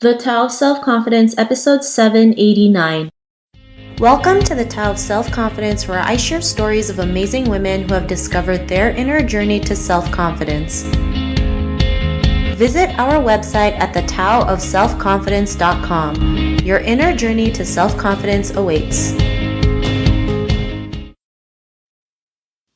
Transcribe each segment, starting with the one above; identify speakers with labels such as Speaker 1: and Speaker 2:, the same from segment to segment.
Speaker 1: The Tao of Self-Confidence, episode 789. Welcome to the Tao of Self-Confidence, where I share stories of amazing women who have discovered their inner journey to self-confidence. Visit our website at thetaoofselfconfidence.com. Your inner journey to self-confidence awaits.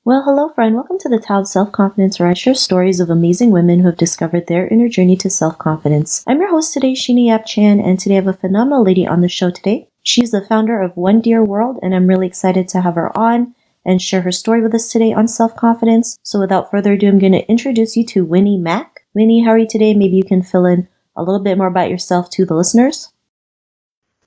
Speaker 1: Well, hello friend. Welcome to the Tao of Self-Confidence, where I share stories of amazing women who have discovered their inner journey to self-confidence. I'm your host today, Winnie Mak, and today I have a phenomenal lady on the show today. She's the founder of One Dear World, and I'm really excited to have her on and share her story with us today on self-confidence. So without further ado, I'm going to introduce you to Winnie Mak. Winnie, how are you today? Maybe you can fill in a little bit more about yourself to the listeners.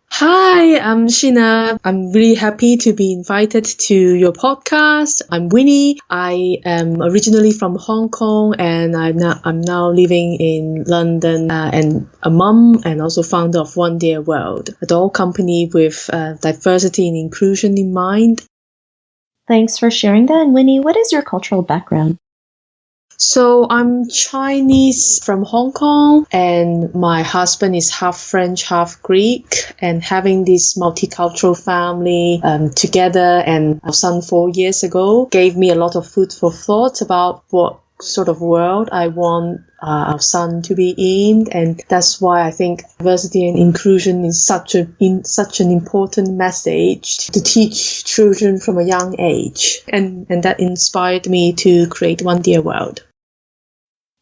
Speaker 2: Hi, I'm Sheena. I'm really happy to be invited to your podcast. I'm Winnie. I am originally from Hong Kong, and I'm now living in London, and a mum and also founder of One Dear World, a doll company with diversity and inclusion in mind.
Speaker 1: Thanks for sharing that. And Winnie, what is your cultural background?
Speaker 2: So I'm Chinese from Hong Kong, and my husband is half French, half Greek, and having this multicultural family together and our son 4 years ago gave me a lot of food for thought about what sort of world I want our son to be in, and that's why I think diversity and inclusion is such an important message to teach children from a young age, and that inspired me to create One Dear World.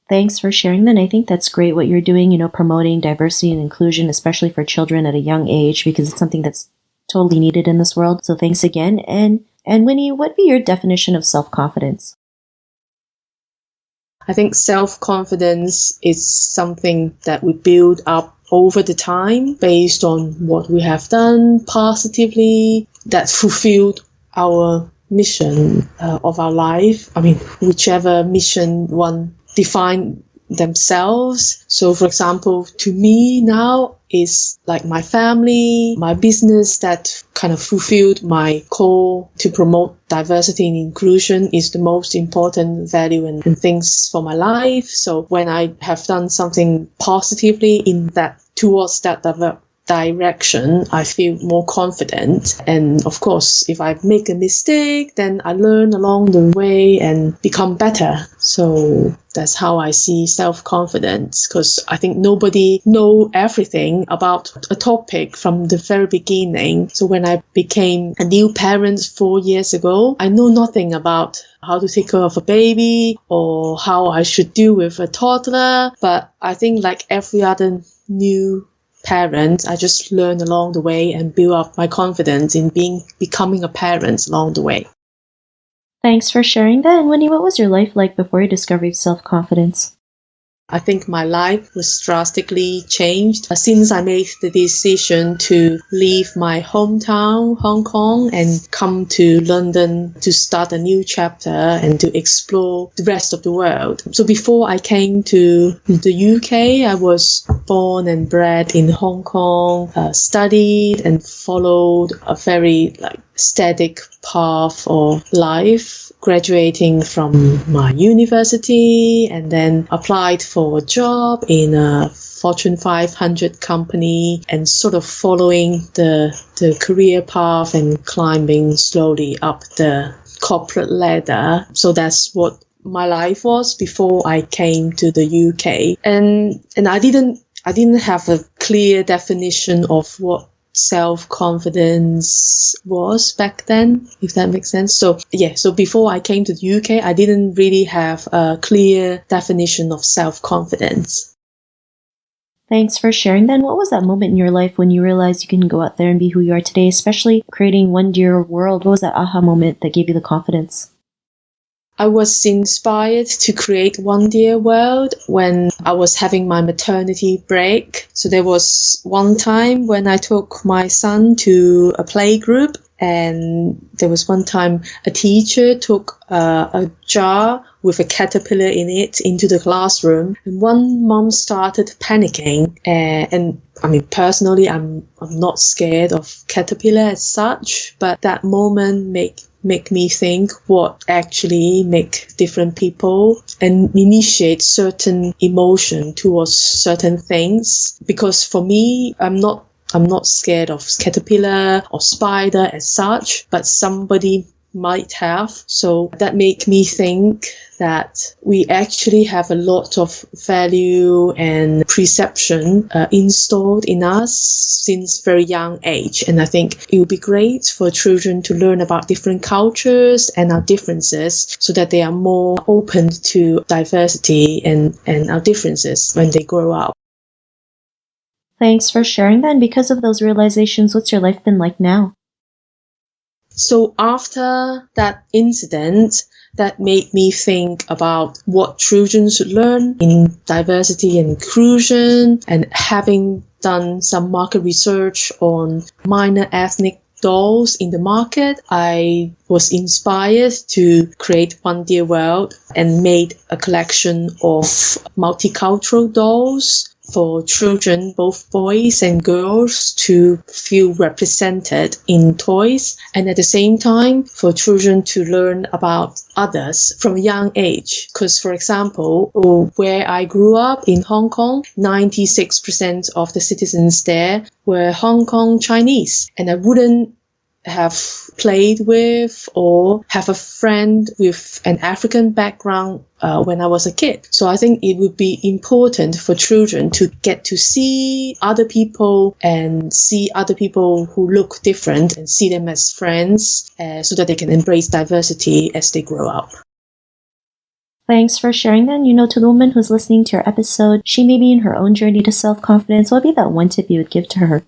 Speaker 1: Thanks for sharing that. And I think that's great what you're doing, promoting diversity and inclusion, especially for children at a young age, because it's something that's totally needed in this world. So thanks again. And Winnie, what would be your definition of self-confidence?
Speaker 2: I think self-confidence is something that we build up over the time based on what we have done positively that fulfilled our mission of our life. I mean, whichever mission one define themselves. So for example, to me now is like my family, my business that kind of fulfilled my call to promote diversity and inclusion is the most important value and things for my life. So when I have done something positively in that towards that direction, I feel more confident. And of course, if I make a mistake, then I learn along the way and become better. So that's how I see self-confidence, because I think nobody know everything about a topic from the very beginning. So when I became a new parent 4 years ago, I know nothing about how to take care of a baby or how I should deal with a toddler. But I think like every other new parent, I just learn along the way and build up my confidence in becoming a parent along the way.
Speaker 1: Thanks for sharing that. And Winnie, what was your life like before you discovered self-confidence?
Speaker 2: I think my life was drastically changed since I made the decision to leave my hometown, Hong Kong, and come to London to start a new chapter and to explore the rest of the world. So before I came to the UK, I was born and bred in Hong Kong, studied and followed a very static path of life, graduating from my university and then applied for a job in a Fortune 500 company and sort of following the career path and climbing slowly up the corporate ladder. So that's what my life was before I came to the UK. And I didn't have a clear definition of what self-confidence was back then, if that makes sense. So before I came to the UK, I didn't really have a clear definition of self-confidence.
Speaker 1: Thanks for sharing that. And what was that moment in your life when you realized you can go out there and be who you are today, especially creating One Dear World? What was that aha moment that gave you the confidence?
Speaker 2: I was inspired to create One Dear World when I was having my maternity break. So there was one time when I took my son to a playgroup, and there was one time a teacher took a jar with a caterpillar in it into the classroom, and one mom started panicking. And I mean, personally, I'm not scared of caterpillar as such, but that moment made make me think what actually make different people and initiate certain emotion towards certain things. Because for me, I'm not scared of caterpillar or spider as such, but somebody might have. So that made me think that we actually have a lot of value and perception installed in us since very young age. And I think it would be great for children to learn about different cultures and our differences so that they are more open to diversity and our differences when they grow up.
Speaker 1: Thanks for sharing that. And because of those realizations, what's your life been like now?
Speaker 2: So after that incident, that made me think about what children should learn in diversity and inclusion, and having done some market research on minor ethnic dolls in the market, I was inspired to create One Dear World and made a collection of multicultural dolls for children, both boys and girls, to feel represented in toys, and at the same time for children to learn about others from a young age. Because, for example, where I grew up in Hong Kong, 96% of the citizens there were Hong Kong Chinese, and I wouldn't have played with or have a friend with an African background when I was a kid. So I think it would be important for children to get to see other people and see other people who look different and see them as friends so that they can embrace diversity as they grow up.
Speaker 1: Thanks for sharing that. And to the woman who's listening to your episode, she may be in her own journey to self-confidence. What would be that one tip you would give to her?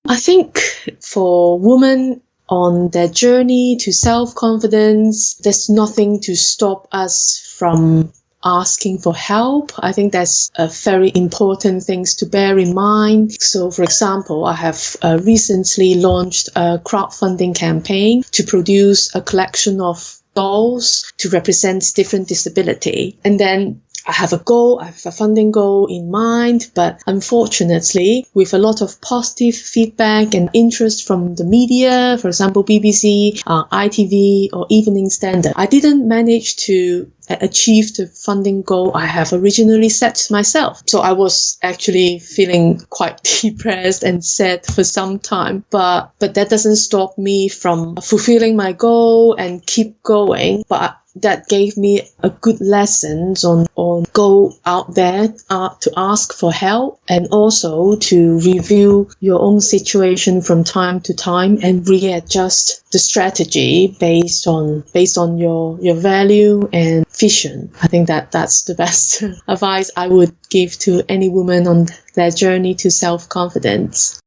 Speaker 2: I think for women on their journey to self-confidence, there's nothing to stop us from asking for help. I think that's a very important thing to bear in mind. So, for example, I have recently launched a crowdfunding campaign to produce a collection of dolls to represent different disability. And then I have a funding goal in mind, but unfortunately, with a lot of positive feedback and interest from the media, for example, BBC, ITV, or Evening Standard, I didn't manage to achieve the funding goal I have originally set myself. So I was actually feeling quite depressed and sad for some time, but that doesn't stop me from fulfilling my goal and keep going. But that gave me a good lessons on go out there to ask for help, and also to review your own situation from time to time and readjust the strategy based on your value and vision. I think that's the best advice I would give to any woman on their journey to self-confidence.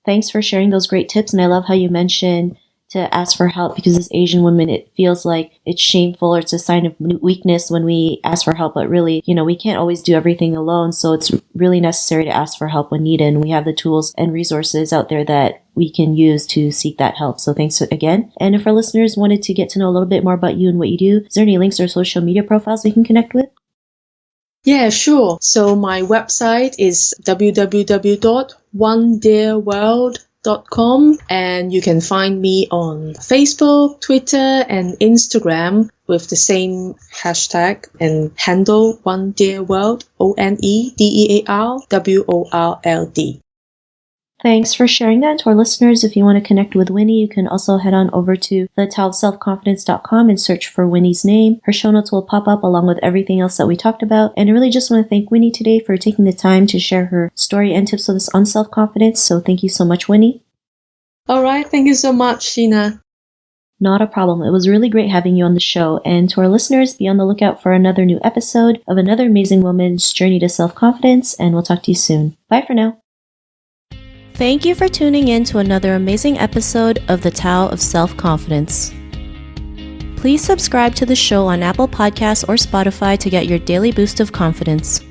Speaker 1: Thanks for sharing those great tips. And I love how you mentioned to ask for help, because as Asian women, it feels like it's shameful or it's a sign of weakness when we ask for help. But really, we can't always do everything alone. So it's really necessary to ask for help when needed. And we have the tools and resources out there that we can use to seek that help. So thanks again. And if our listeners wanted to get to know a little bit more about you and what you do, is there any links or social media profiles we can connect with?
Speaker 2: Yeah, sure. So my website is www.onedearworld.com, and you can find me on Facebook, Twitter, and Instagram with the same hashtag and handle One Dear World, ONEDEARWORLD.
Speaker 1: Thanks for sharing that. And to our listeners, if you want to connect with Winnie, you can also head on over to thetowofselfconfidence.com and search for Winnie's name. Her show notes will pop up along with everything else that we talked about. And I really just want to thank Winnie today for taking the time to share her story and tips with us on self-confidence. So thank you so much, Winnie.
Speaker 2: All right. Thank you so much, Sheena.
Speaker 1: Not a problem. It was really great having you on the show. And to our listeners, be on the lookout for another new episode of another amazing woman's journey to self-confidence. And we'll talk to you soon. Bye for now. Thank you for tuning in to another amazing episode of The Tao of Self-Confidence. Please subscribe to the show on Apple Podcasts or Spotify to get your daily boost of confidence.